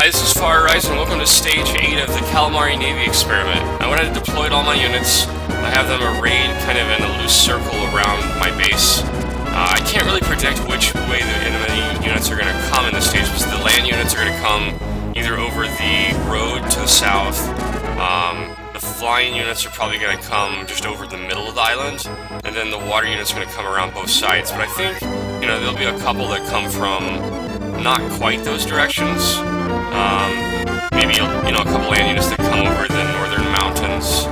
guys, this is FireRise and welcome to Stage 8 of the Calamari Navy experiment. I went ahead and deployed all my units. I have them arrayed kind of in a loose circle around my base. I can't really predict which way the enemy units are going to come in this stage, because the land units are going to come either over the road to the south. The flying units are probably going to come just over the middle of the island, and then the water units are going to come around both sides. But I think, there'll be a couple that come from not quite those directions. Maybe, a couple land units that come over the northern mountains.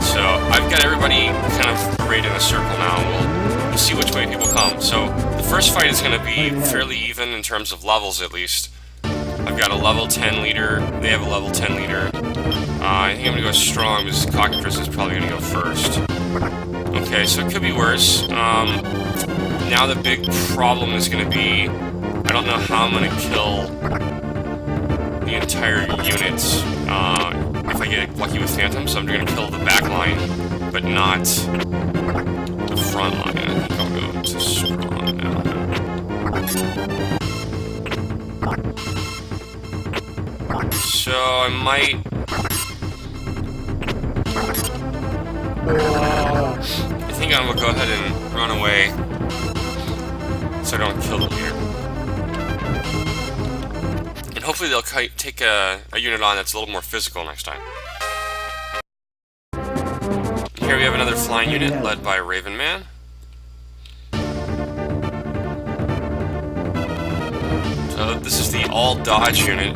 So I've got everybody kind of arrayed in a circle now. We'll see which way people come. So the first fight is going to be fairly even in terms of levels, at least. I've got a level 10 leader. They have a level 10 leader. I think I'm going to go strong because Cockatrice is probably going to go first. Okay, so it could be worse. Now the big problem is going to be, I don't know how I'm going to kill the entire unit. If I get lucky with Phantoms, so I'm going to kill the back line, but not the front line. I think I'll go to strong now. So I might... I think I'm going to go ahead and run away so I don't kill the leader. And hopefully they'll take a unit on that's a little more physical next time. Here we have another flying unit led by Raven Man. So this is the all-dodge unit.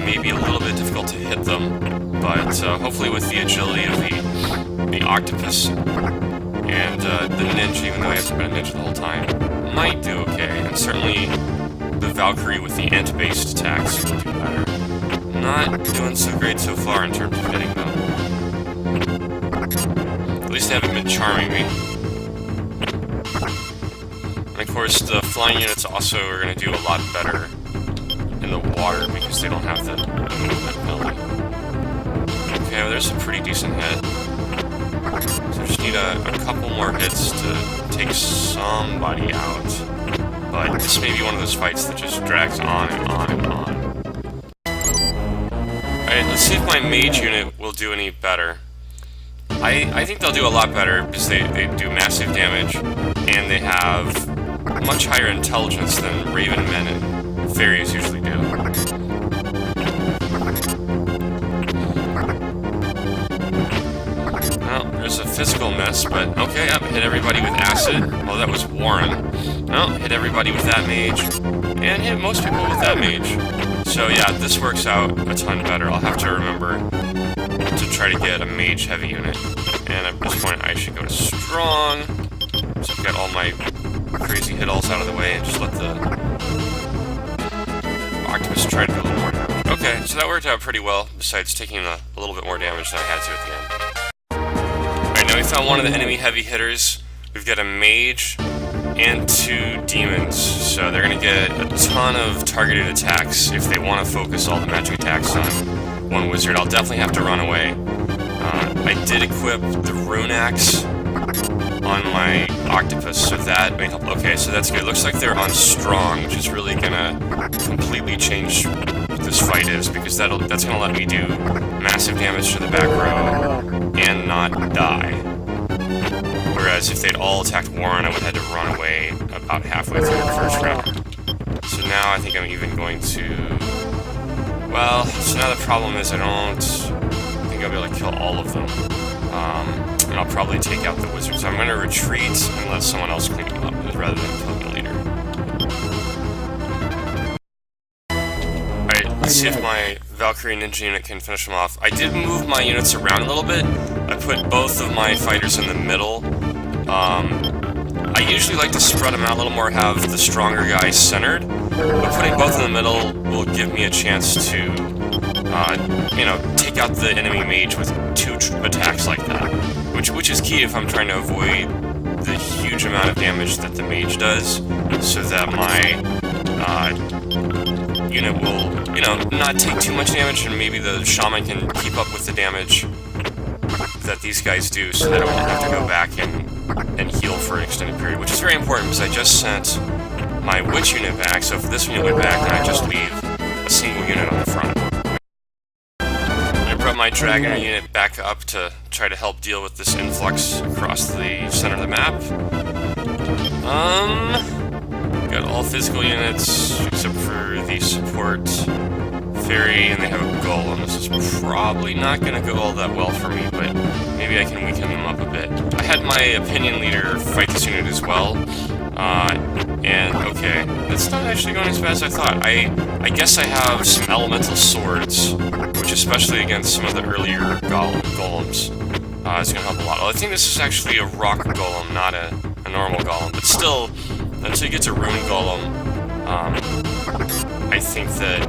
Maybe a little bit difficult to hit them, but hopefully with the agility of the octopus and the ninja, even though I haven't been a ninja the whole time, might do okay. And certainly the Valkyrie with the ant-based attacks will do better. Not doing so great so far in terms of hitting them. At least they haven't been charming me. And of course the flying units also are going to do a lot better in the water because they don't have the movement penalty. Okay, well there's a pretty decent hit. So I just need a couple more hits to take somebody out. But this may be one of those fights that just drags on and on and on. Alright, let's see if my mage unit will do any better. I think they'll do a lot better because they do massive damage and they have much higher intelligence than Raven Men and Fairies usually do. Well, there's a physical miss, but okay, yep, hit everybody with acid. Well, that was Warren. Well, hit everybody with that mage, and hit most people with that mage. So yeah, this works out a ton better. I'll have to remember to try to get a mage heavy unit. And at this point, I should go to strong. So I've got all my crazy hit-alls out of the way and just let the octopus try to do a little more damage. Okay, so that worked out pretty well, besides taking a little bit more damage than I had to at the end. Alright, now we found one of the enemy heavy hitters. We've got a mage and 2 demons, so they're going to get a ton of targeted attacks if they want to focus all the magic attacks on one wizard. I'll definitely have to run away. I did equip the rune axe on my octopus, so that may help. Okay, so that's good. Looks like they're on strong, which is really gonna completely change what this fight is, because that's gonna let me do massive damage to the back row and not die. Whereas if they'd all attacked Warren, I would have had to run away about halfway through the first round. So now I think I'm even going to... Well, so now the problem is I don't think I'll be able to kill all of them. And I'll probably take out the wizard. So I'm going to retreat and let someone else clean them up rather than killing the leader. Alright, let's see if my Valkyrie ninja unit can finish them off. I did move my units around a little bit. I put both of my fighters in the middle. I usually like to spread them out a little more, have the stronger guys centered. But putting both in the middle will give me a chance to, take out the enemy mage with 2 attacks like that. Which is key if I'm trying to avoid the huge amount of damage that the mage does, so that my unit will, not take too much damage, and maybe the shaman can keep up with the damage that these guys do, so that I won't have to go back and heal for an extended period, which is very important because I just sent my witch unit back, so if this unit went back, then I just leave a single unit on the front. my Dragon unit back up to try to help deal with this influx across the center of the map. Got all physical units except for the support fairy, and they have a golem. This is probably not going to go all that well for me, but maybe I can weaken them up a bit. I had my opinion leader fight this unit as well, and okay, that's not actually going as bad as I thought. I guess I have some elemental swords, which especially against some of the earlier golems is going to help a lot. Well, I think this is actually a rock golem, not a normal golem, but still, until you get to rune golem, I think that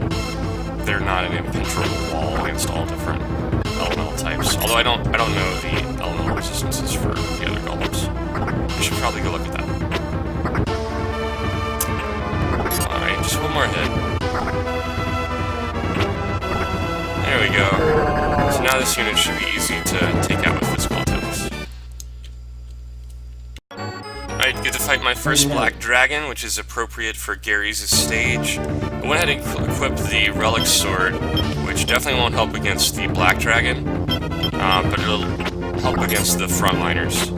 they're not an impenetrable wall against all different elemental types. Although I don't know the elemental resistances for the other golems. I should probably go look at that. Alright, just one more hit. There we go. So now this unit should be easy to take out with physical attacks. Alright, get to fight my first Black Dragon, which is appropriate for Gary's stage. I went ahead and equipped the Relic Sword, which definitely won't help against the Black Dragon, but it'll help against the frontliners.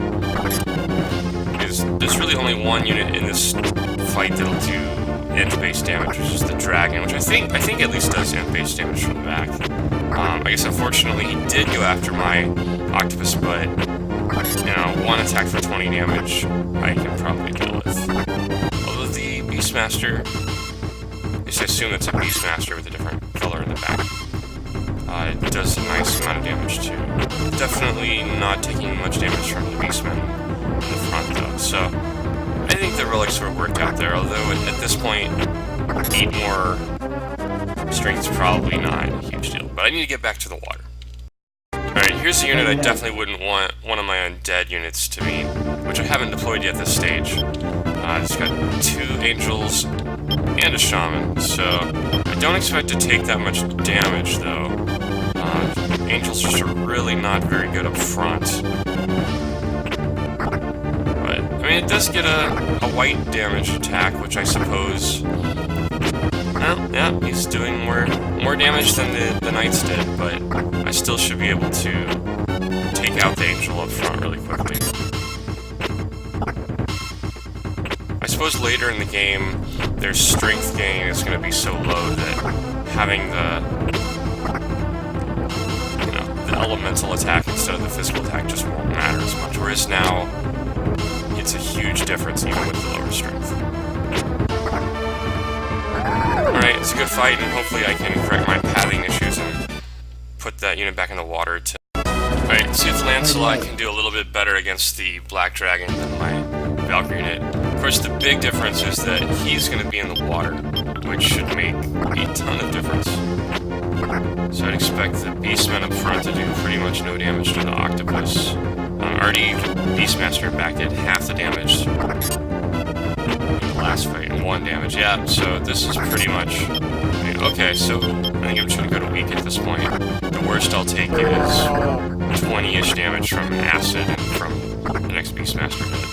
Because there's really only one unit in this fight that'll do int-based damage, which is the Dragon, which I think at least does int-based damage from the back. I guess unfortunately he did go after my Octopus, but you know, one attack for 20 damage I can probably deal with. Although the Beastmaster, at least I assume it's a Beastmaster with a different color in the back, it does a nice amount of damage too. Definitely not taking much damage from the Beastmen in the front though, so I think the Relic Sword worked out there, although at this point 8 more strength is probably not a huge deal. But I need to get back to the water. Alright, here's a unit I definitely wouldn't want one of my undead units to meet, which I haven't deployed yet this stage. It's got 2 angels and a shaman, so I don't expect to take that much damage though. Angels just are really not very good up front. But, I mean, it does get a white damage attack, which I suppose... Well, yeah, he's doing more damage than the knights did, but I still should be able to take out the angel up front really quickly. I suppose later in the game, their strength gain is going to be so low that having the elemental attack instead of the physical attack just won't matter as much. Whereas now, it's a huge difference even with the lower strength. Alright, it's a good fight, and hopefully I can correct my pathing issues and put that unit back in the water to... Alright, see if Lancelot can do a little bit better against the Black Dragon than my Valkyrie unit. Of course, the big difference is that he's going to be in the water, which should make a ton of difference. So I'd expect the Beastmen up front to do pretty much no damage to the Octopus. Already, Beastmaster back did half the damage last fight and 1 damage. Yeah, so this is pretty much... Okay, so I think I'm trying to go to weak at this point. The worst I'll take is 20-ish damage from Acid and from the next Beastmaster hit.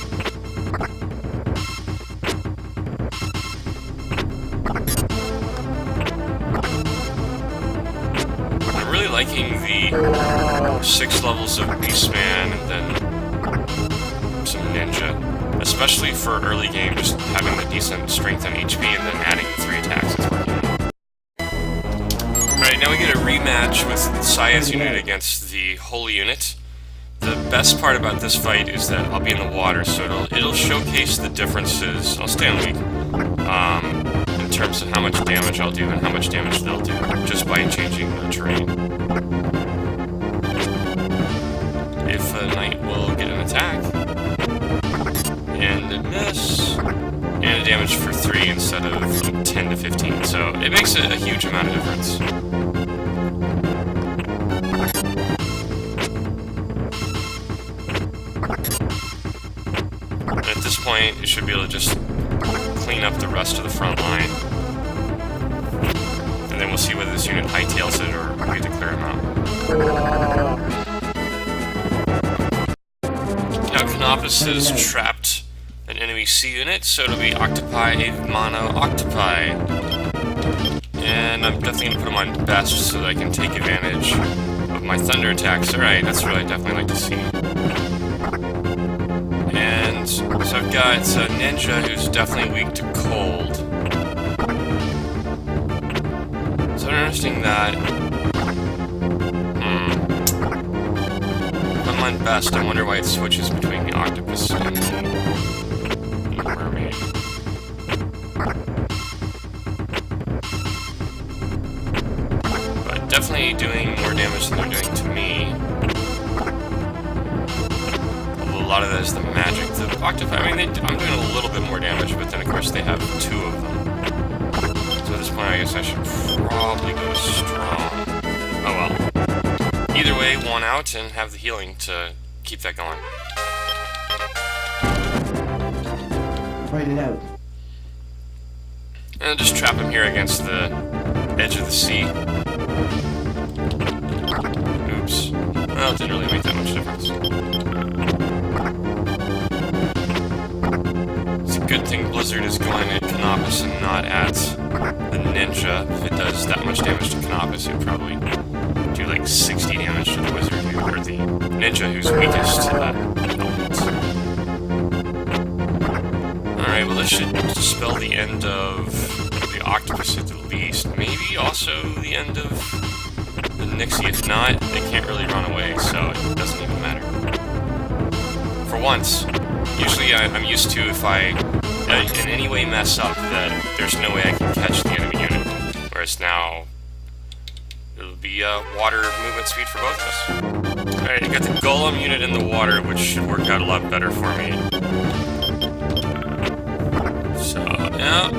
I'm really liking the 6 levels of Beastman and then some Ninja. Especially for early game, just having the decent strength and HP and then adding 3 attacks is working. Alright, now we get a rematch with Saya's unit against the Holy unit. The best part about this fight is that I'll be in the water, so it'll showcase the differences. I'll stay on weak. In terms of how much damage I'll do and how much damage they'll do, just by changing the terrain. If a knight will get an attack, and a miss, and a damage for 3 instead of 10 to 15, so it makes a huge amount of difference. And at this point, you should be able to just clean up the rest of the front line, and then we'll see whether this unit hightails it or we declare him out. Now Canopus has trapped an enemy C unit, so it'll be Octopi, Mono Octopi. And I'm definitely going to put them on best so that I can take advantage of my thunder attacks. Alright, that's what I definitely like to see. And so I've got a ninja who's definitely weak to cold. So interesting that... If I'm on best, I wonder why it switches between the octopus and the mermaid. But definitely doing more damage than they're doing to me. Although a lot of that is the magic. The octopi, I mean, I'm doing a little bit more damage, but then of course they have 2 of them. So at this point, I guess I should probably go strong. Oh well. Either way, 1 out and have the healing to keep that going. Fight it out. And just trap him here against the edge of the sea. Oops. Well, it didn't really make that much difference. It's a good thing Blizzard is going at Canopus and not at the ninja. If it does that much damage to Canopus, it would probably do like 60 damage to the wizard or the ninja who's weakest to that element. Alright, well this should dispel the end of the octopus at the least. Maybe also the end of the Nixie. If not, they can't really run away, so it doesn't even matter. For once, usually I'm used to if I in any way mess up that there's no way I can catch the enemy unit. Whereas now, it'll be water movement speed for both of us. Alright, I got the golem unit in the water, which should work out a lot better for me. So, yeah,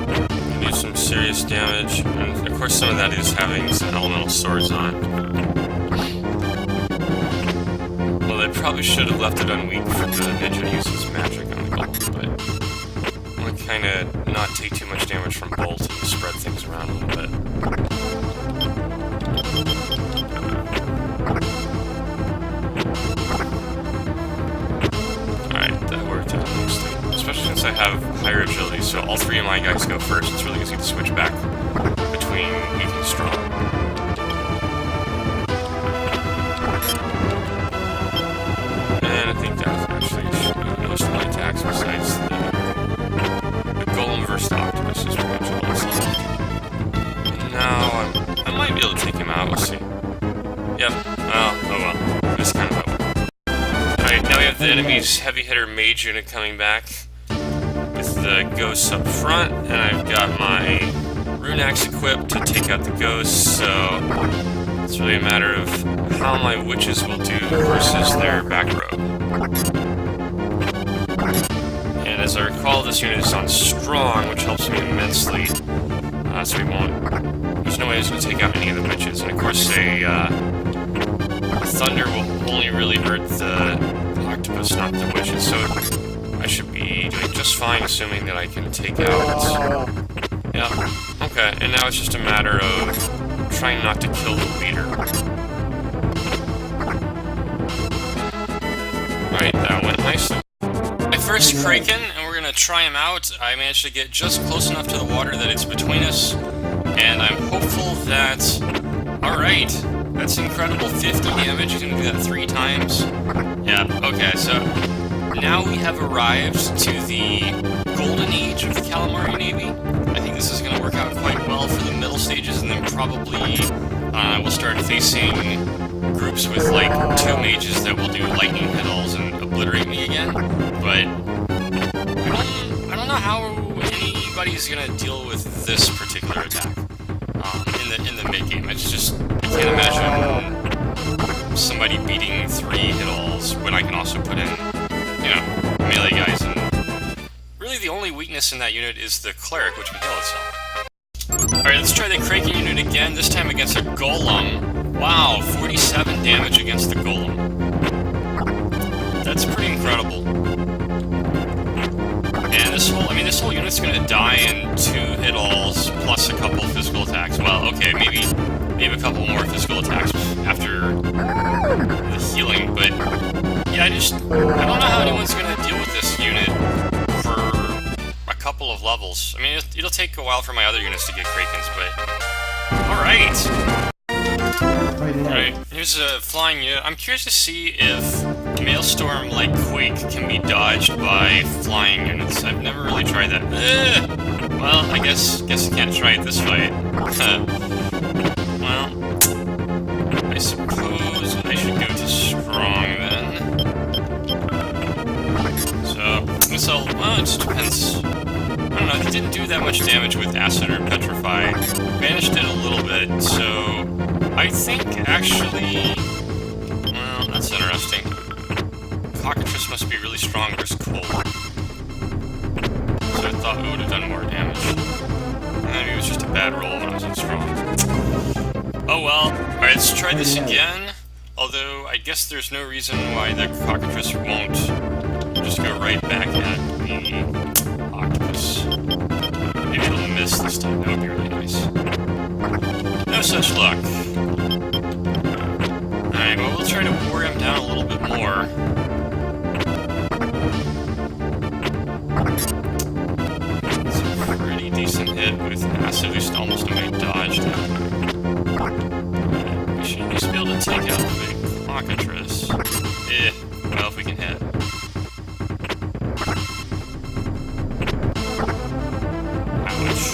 do some serious damage. And of course some of that is having some elemental swords on. Well, they probably should have left it on weak for the ninja to use his magic on the golem, but I'm gonna kinda not take too much damage from Bolt and spread things around a little bit. Alright, that worked out nicely. Especially since I have higher agility, so all 3 of my guys go first. It's really easy to switch back between weak and strong. And I think that actually most of my attacks besides the golem versus the octopus is pretty much all it's left. Now I might be able to take him out, we'll see. Yep, oh well, this kind of over. Alright, now we have the enemy's heavy hitter mage unit coming back with the ghosts up front, and I've got my rune axe equipped to take out the ghosts, so it's really a matter of how my witches will do versus their back row. And as I recall, this unit is on strong, which helps me immensely, so we won't... There's no way it's going to take out any of the witches, and of course thunder will only really hurt the octopus, not the witches, so I should be doing just fine, assuming that I can take out... Yeah, okay, and now it's just a matter of trying not to kill the leader. Alright, that went nicely. My first Kraken, and we're gonna try him out. I managed to get just close enough to the water that it's between us, and I'm hopeful that... Alright, that's incredible, 50 damage, you can do that 3 times. Yeah, okay, so now we have arrived to the golden age of the calamari navy. I think this is going to work out quite well for the middle stages, and then probably we'll start facing groups with like 2 mages that will do lightning hit-alls and obliterate me again. But I don't know how anybody's going to deal with this particular attack in the mid-game. It's just, I can't imagine somebody beating 3 hit-alls when I can also put in, you know, melee guys. And really the only weakness in that unit is the cleric, which can heal itself. Alright, let's try the Kraken unit again, this time against a golem. Wow, 47 damage against the golem. That's pretty incredible. And this whole unit's gonna die in 2 hit-alls plus a couple of physical attacks. Well, okay, maybe a couple more physical attacks after the healing, but yeah, I don't know how anyone's gonna deal with this unit for a couple of levels. I mean, it'll take a while for my other units to get Krakens, but alright! Alright, Here's a flying unit. I'm curious to see if Maelstrom, like Quake, can be dodged by flying units. I've never really tried that. Well, I guess I can't try it this fight. Well, I suppose I should go to strong then. So, well, it just depends. I don't know, he didn't do that much damage with Acid or Petrify. Banished it a little bit, so I think actually... Well, that's interesting. Cockatrice must be really strong versus cold. So I thought it would have done more damage. Maybe it was just a bad roll when I was on strong. Oh well. Alright, let's try this again. Although, I guess there's no reason why the Cockatrice won't just go right back at the Octopus. Maybe it'll miss this time. That would be really nice. No such luck. Alright, well, we'll try to wear him down a little bit more. It's a pretty decent hit with Acid, at least almost nobody dodged it. We should at least be able to take out the big Cockatrice. Well, if we can hit. Ouch.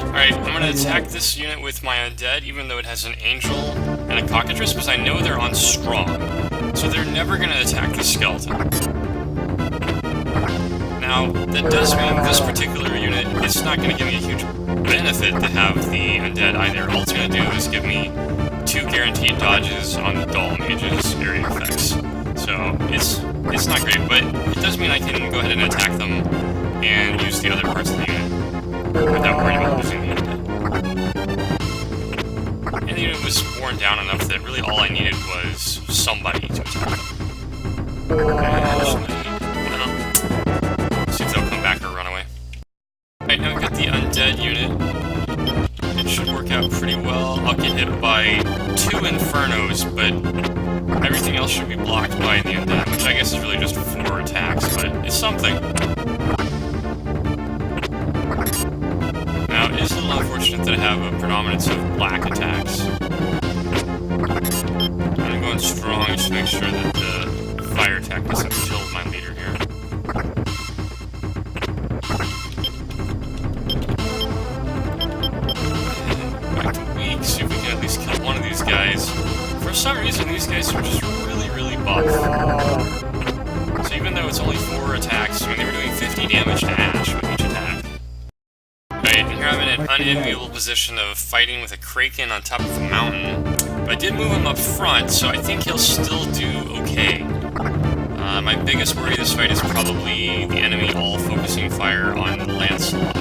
Alright, I'm gonna attack this unit with my undead, even though it has an angel and a cockatrice, because I know they're on strong. So they're never gonna attack the skeleton. Now, that does mean this particular unit, it's not gonna give me a huge benefit to have the undead either. All it's gonna do is give me 2 guaranteed dodges on the dull mage's area effects. So, it's not great, but it does mean I can go ahead and attack them and use the other parts of the unit without worrying about losing the undead. And the unit was worn down enough that really all I needed was somebody to attack them. See if they'll come back or run away. Alright, now we've got the undead unit. It should work out pretty well. I'll get hit by 2 Infernos, but everything else should be blocked by the undead, which I guess is really just 4 attacks, but it's something. Now, it is a little unfortunate that I have a predominance of black attacks. I'm gonna go in strong just to make sure that the fire attack doesn't kill my leader here. Back to weak, see if we can at least kill one of these guys. For some reason, these guys are just really buff. So even though it's only 4 attacks, I mean, they were doing 50 damage to Ash with each attack. Right, and here I'm in an unenviable position of fighting with a Kraken on top of a mountain. But I did move him up front, so I think he'll still do okay. My biggest worry this fight is probably the enemy all focusing fire on Lancelot.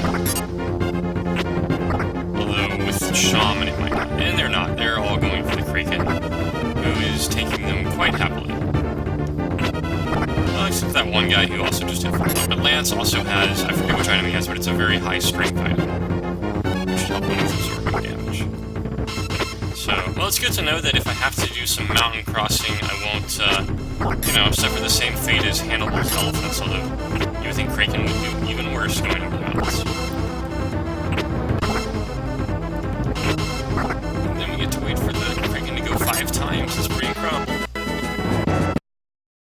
Although with Shaman it might not. And they're not. They're all going for the Kraken, who is taking them quite happily. Well, except that one guy who also just hit for 1. But Lance also has, I forget which item he has, but it's a very high strength item, which should help him with absorbing damage. So, well, it's good to know that if I have to do some mountain crossing, I won't, suffer the same fate as Hannibal's elephants, although you would think Kraken would do even worse going over there.